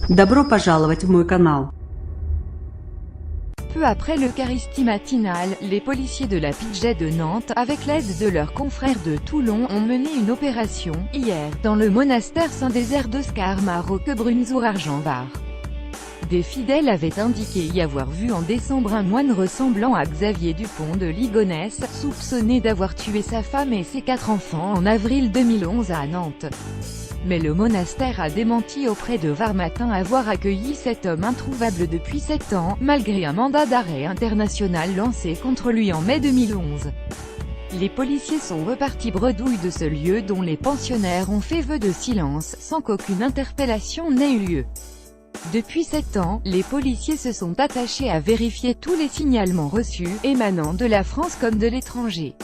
Добро пожаловать в мой канал. Peu après l'Eucharistie matinale, les policiers de la PJ de Nantes, avec l'aide de leurs confrères de Toulon, ont mené une opération, hier, dans le monastère Saint-Désert d'Oscar-Mar au Quebrune-sur-Argent-Var. Des fidèles avaient indiqué y avoir vu en décembre un moine ressemblant à Xavier Dupont de Ligonnès, soupçonné d'avoir tué sa femme et ses 4 enfants en avril 2011 à Nantes. Mais le monastère a démenti auprès de Var Matin avoir accueilli cet homme introuvable depuis 7 ans, malgré un mandat d'arrêt international lancé contre lui en mai 2011. Les policiers sont repartis bredouille de ce lieu dont les pensionnaires ont fait vœu de silence, sans qu'aucune interpellation n'ait eu lieu. Depuis 7 ans, les policiers se sont attachés à vérifier tous les signalements reçus, émanant de la France comme de l'étranger.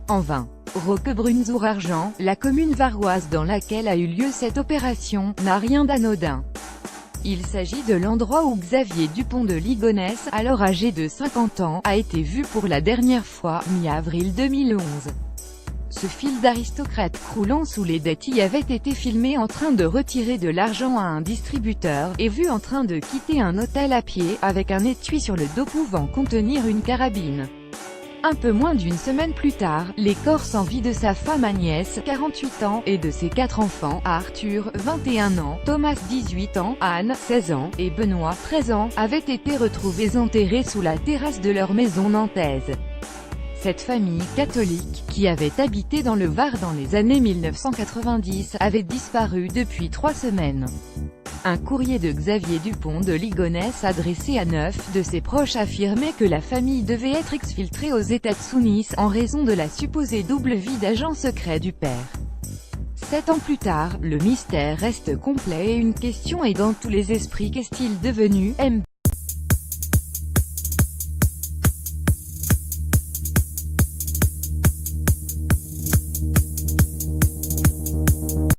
En vain. Roquebrune-sur-Argent, la commune varoise dans laquelle a eu lieu cette opération, n'a rien d'anodin. Il s'agit de l'endroit où Xavier Dupont de Ligonnès, alors âgé de 50 ans, a été vu pour la dernière fois, mi-avril 2011. Ce fils d'aristocrate croulant sous les dettes y avait été filmé en train de retirer de l'argent à un distributeur, et vu en train de quitter un hôtel à pied, avec un étui sur le dos pouvant contenir une carabine. Un peu moins d'une semaine plus tard, les corps sans vie de sa femme Agnès, 48 ans, et de ses 4 enfants, Arthur, 21 ans, Thomas, 18 ans, Anne, 16 ans, et Benoît, 13 ans, avaient été retrouvés enterrés sous la terrasse de leur maison nantaise. Cette famille, catholique, qui avait habité dans le Var dans les années 1990, avait disparu depuis 3 semaines. Un courrier de Xavier Dupont de Ligonnès adressé à 9 de ses proches affirmait que la famille devait être exfiltrée aux États-Unis en raison de la supposée double vie d'agent secret du père. 7 ans plus tard, le mystère reste complet et une question est dans tous les esprits: qu'est-il devenu?